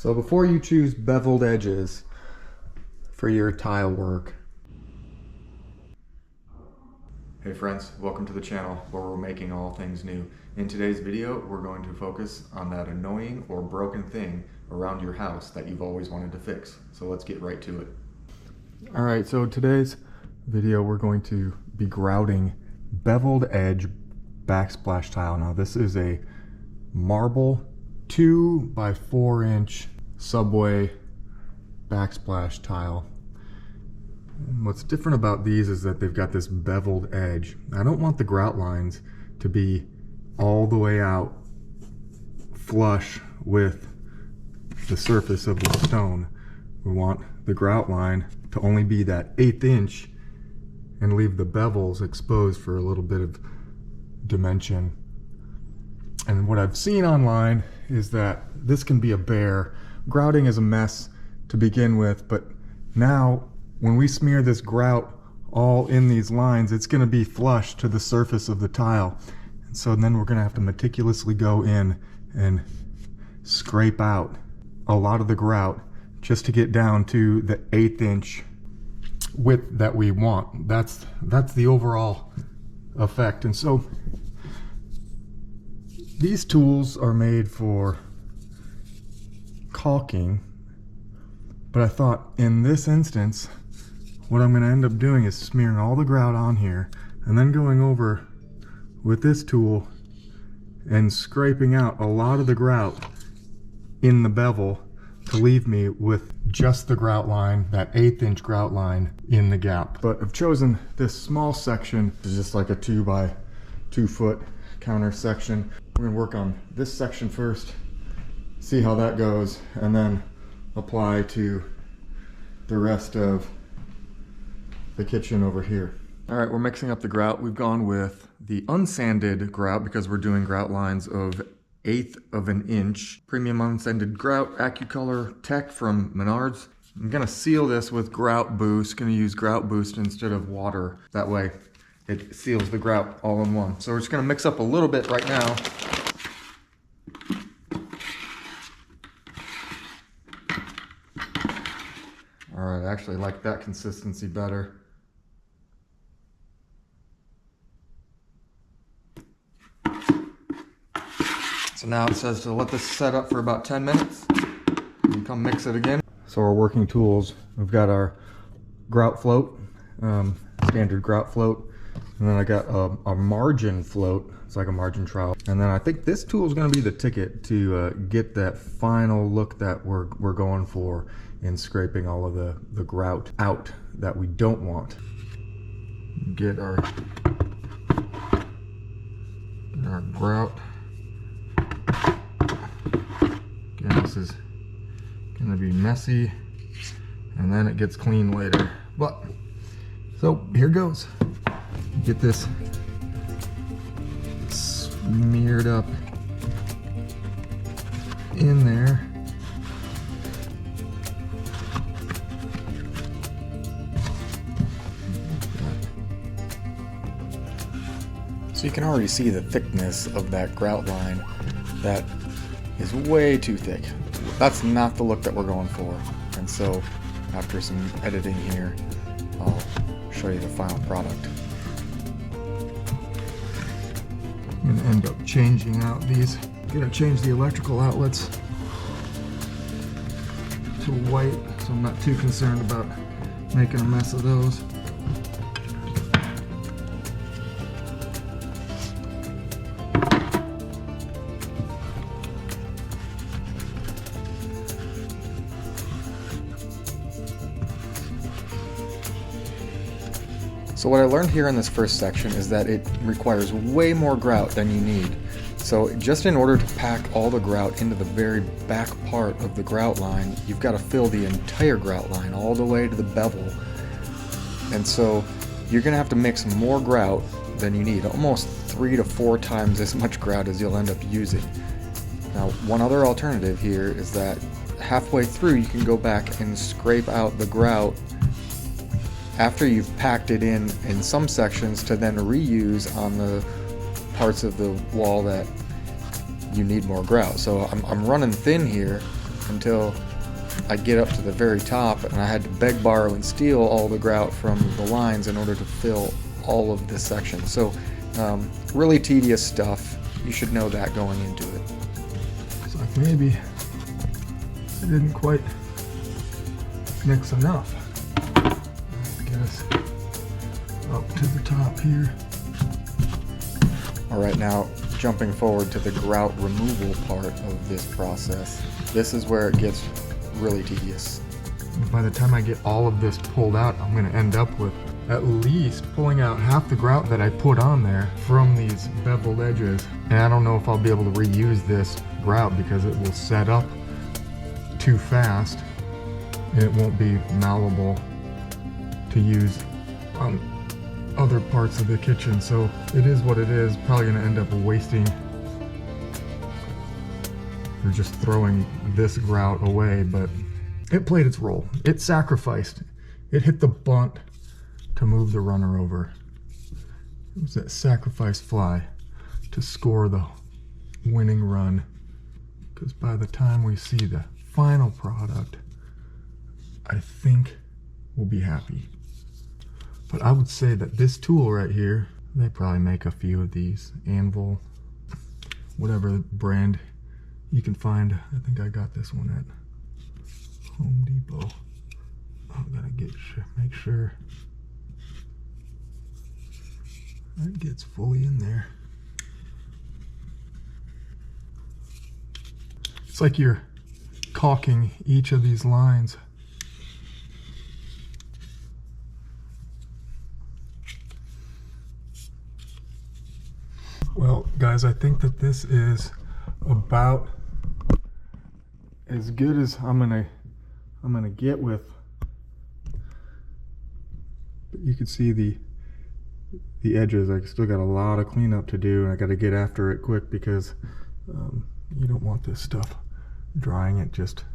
So before you choose beveled edges for your tile work. Hey friends, welcome to the channel where we're making all things new. In today's video, we're going to focus on that annoying or broken thing around your house that you've always wanted to fix. So let's get right to it. All right, so today's video, we're going to be grouting beveled edge backsplash tile. Now this is a marble 2 by 4 inch subway backsplash tile. And what's different about these is that they've got this beveled edge. I don't want the grout lines to be all the way out flush with the surface of the stone. We want the grout line to only be that 1/8 inch and leave the bevels exposed for a little bit of dimension. And what I've seen online is that this can be a bear. Grouting is a mess to begin with, but now when we smear this grout all in these lines, it's going to be flush to the surface of the tile. And so then we're going to have to meticulously go in and scrape out a lot of the grout just to get down to the 1/8 inch width that we want. That's the overall effect. And so these tools are made for caulking, but I thought in this instance what I'm going to end up doing is smearing all the grout on here and then going over with this tool and scraping out a lot of the grout in the bevel to leave me with just the grout line, that 1/8 inch grout line in the gap. But I've chosen this small section. It's just like a 2 by 2 foot counter section. We're going to work on this section first, see how that goes, and then apply to the rest of the kitchen over here. All right, we're mixing up the grout. We've gone with the unsanded grout because we're doing grout lines of 1/8 of an inch. Premium unsanded grout, AccuColor Tech from Menards. I'm gonna seal this with Grout Boost. Gonna use Grout Boost instead of water. That way it seals the grout all in one. So we're just gonna mix up a little bit right now. All right, I actually like that consistency better. So now it says to let this set up for about 10 minutes. And come mix it again. So our working tools, we've got our grout float, standard grout float. And then I got a margin float. It's like a margin trowel. And then I think this tool is going to be the ticket to get that final look that we're going for in scraping all of the grout out that we don't want. Get our grout. Again, this is going to be messy and then it gets clean later. But so here goes. Get this smeared up in there. So you can already see the thickness of that grout line. That is way too thick. That's not the look that we're going for. And so after some editing here, I'll show you the final product. I'm gonna end up changing out these. I'm gonna change the electrical outlets to white, so I'm not too concerned about making a mess of those. So what I learned here in this first section is that it requires way more grout than you need. So just in order to pack all the grout into the very back part of the grout line, you've got to fill the entire grout line all the way to the bevel. And so you're going to have to mix more grout than you need, almost 3 to 4 times as much grout as you'll end up using. Now, one other alternative here is that halfway through you can go back and scrape out the grout after you've packed it in some sections to then reuse on the parts of the wall that you need more grout. So I'm running thin here until I get up to the very top, and I had to beg, borrow, and steal all the grout from the lines in order to fill all of this section. So really tedious stuff. You should know that going into it. It's like maybe I didn't quite mix enough. Get us up to the top here. All right, now jumping forward to the grout removal part of this process. This is where it gets really tedious. By the time I get all of this pulled out, I'm going to end up with at least pulling out half the grout that I put on there from these beveled edges. And I don't know if I'll be able to reuse this grout because it will set up too fast and it won't be malleable to use on other parts of the kitchen. So it is what it is. Probably going to end up wasting or just throwing this grout away, but it played its role. It sacrificed. It hit the bunt to move the runner over. It was that sacrifice fly to score the winning run. Because by the time we see the final product, I think we'll be happy. But I would say that this tool right here, they probably make a few of these. Anvil, whatever brand you can find. I think I got this one at Home Depot. I'm gonna make sure that gets fully in there. It's like you're caulking each of these lines. Well, guys, I think that this is about as good as I'm gonna get with. But you can see the edges. I still got a lot of cleanup to do, and I got to get after it quick because you don't want this stuff drying. It just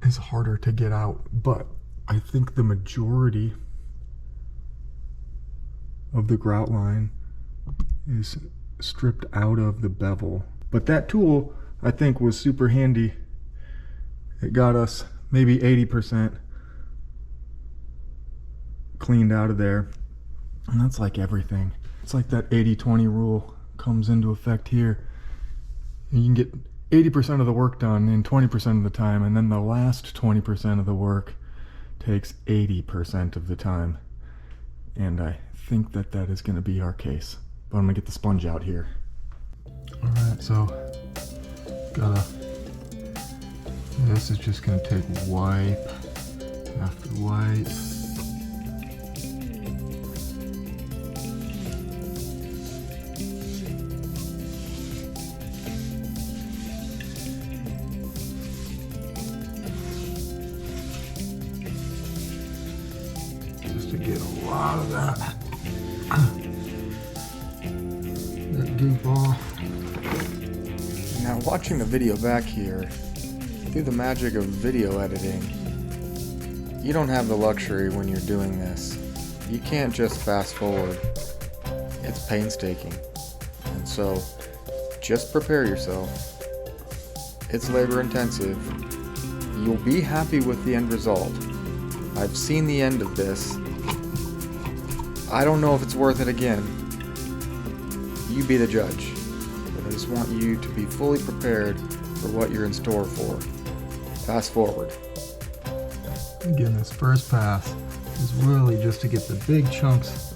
is harder to get out. But I think the majority of the grout line is stripped out of the bevel. But that tool, I think, was super handy. It got us maybe 80% cleaned out of there. And that's like everything. It's like that 80-20 rule comes into effect here. And you can get 80% of the work done in 20% of the time, and then the last 20% of the work takes 80% of the time. And I think that that is going to be our case. But I'm going to get the sponge out here. Alright, so this is just going to take wipe after wipe. Just to get a lot of that goop off. Now, watching the video back here, through the magic of video editing, you don't have the luxury when you're doing this. You can't just fast forward. It's painstaking. And so, just prepare yourself. It's labor intensive. You'll be happy with the end result. I've seen the end of this. I don't know if it's worth it again. You be the judge. But I just want you to be fully prepared for what you're in store for. Fast forward. Again, this first pass is really just to get the big chunks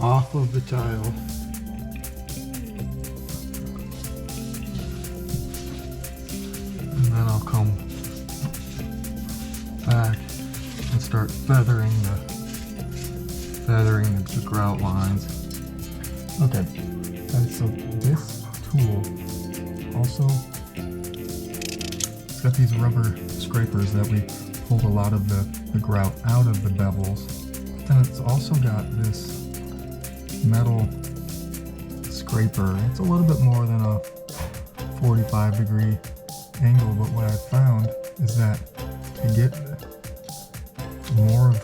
off of the tile. And then I'll come back and start feathering the grout lines. Okay, so this tool also, it's got these rubber scrapers that we pulled a lot of the grout out of the bevels, and it's also got this metal scraper. It's a little bit more than a 45-degree angle, but what I found is that to get more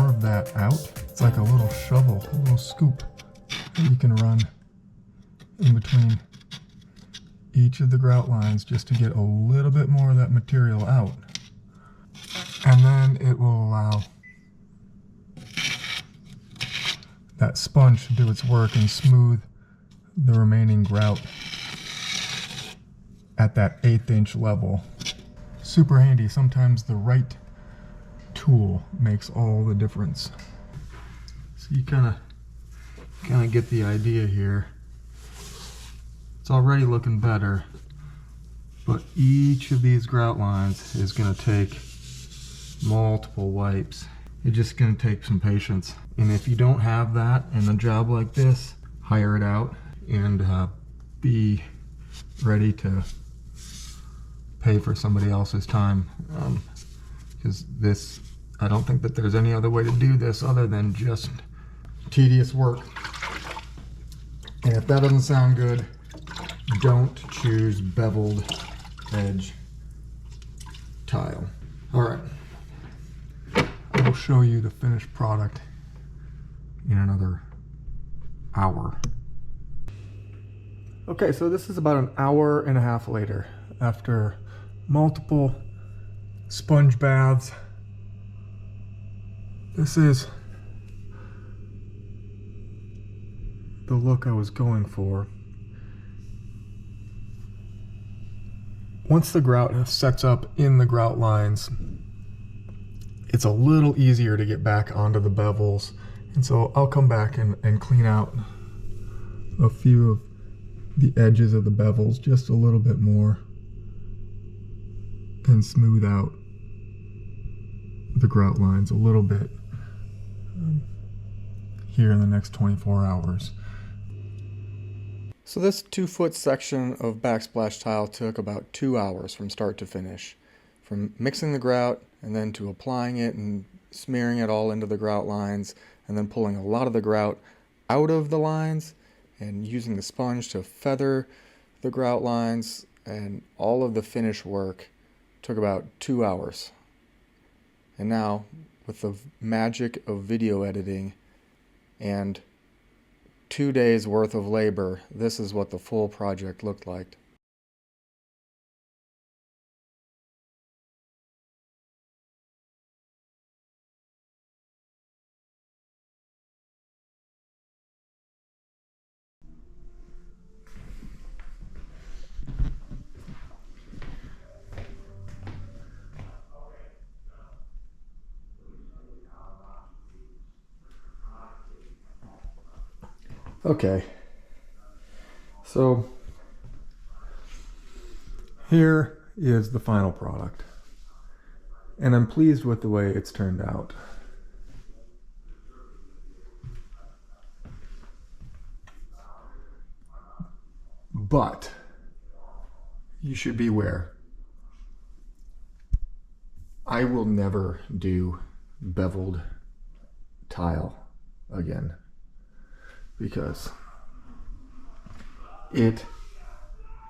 of that out, it's like a little shovel, a little scoop that you can run in between each of the grout lines just to get a little bit more of that material out. And then it will allow that sponge to do its work and smooth the remaining grout at that 1/8 inch level. Super handy. Sometimes the right tool makes all the difference. So you kind of get the idea here. It's already looking better, but each of these grout lines is going to take multiple wipes. It's just going to take some patience. And if you don't have that in a job like this, hire it out and be ready to pay for somebody else's time. Because this, I don't think that there's any other way to do this other than just tedious work. And if that doesn't sound good, don't choose beveled edge tile. All right, I will show you the finished product in another hour. Okay, so this is about an hour and a half later after multiple sponge baths. This is the look I was going for. Once the grout sets up in the grout lines, it's a little easier to get back onto the bevels. And so I'll come back and clean out a few of the edges of the bevels just a little bit more and smooth out the grout lines a little bit here in the next 24 hours. So this 2-foot section of backsplash tile took about 2 hours from start to finish. From mixing the grout and then to applying it and smearing it all into the grout lines and then pulling a lot of the grout out of the lines and using the sponge to feather the grout lines, and all of the finish work took about 2 hours. And now, with the magic of video editing and 2 days worth of labor, this is what the full project looked like. Okay, so here is the final product, and I'm pleased with the way it's turned out. But you should beware. I will never do beveled tile again, because it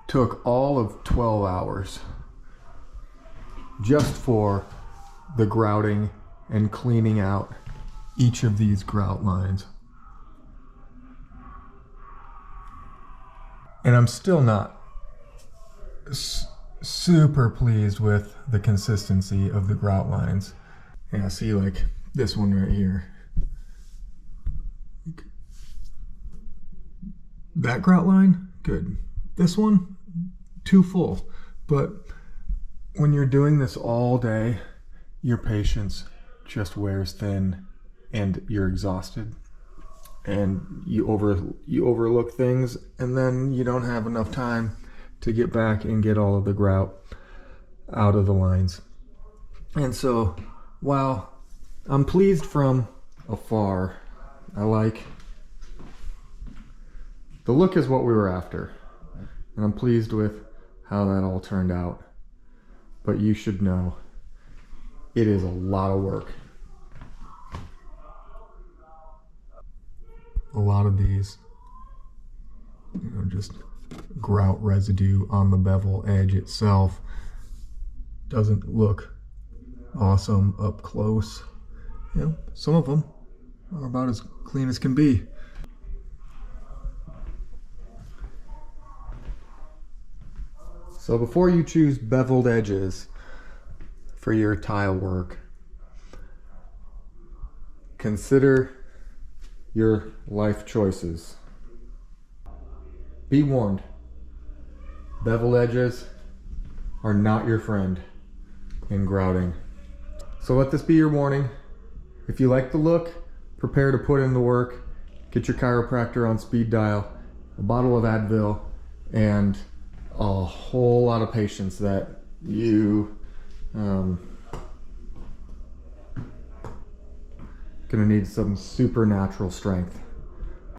took all of 12 hours just for the grouting and cleaning out each of these grout lines. And I'm still not super pleased with the consistency of the grout lines. Yeah, see, like this one right here. That grout line, good. This one, too full. But when you're doing this all day, your patience just wears thin and you're exhausted. And you overlook things, and then you don't have enough time to get back and get all of the grout out of the lines. And so, while I'm pleased from afar, I like the look is what we were after, and I'm pleased with how that all turned out. But you should know, it is a lot of work. A lot of these, just grout residue on the bevel edge itself doesn't look awesome up close. Some of them are about as clean as can be. So before you choose beveled edges for your tile work, consider your life choices. Be warned, beveled edges are not your friend in grouting. So let this be your warning. If you like the look, prepare to put in the work. Get your chiropractor on speed dial, a bottle of Advil, and a whole lot of patience that you gonna need some supernatural strength.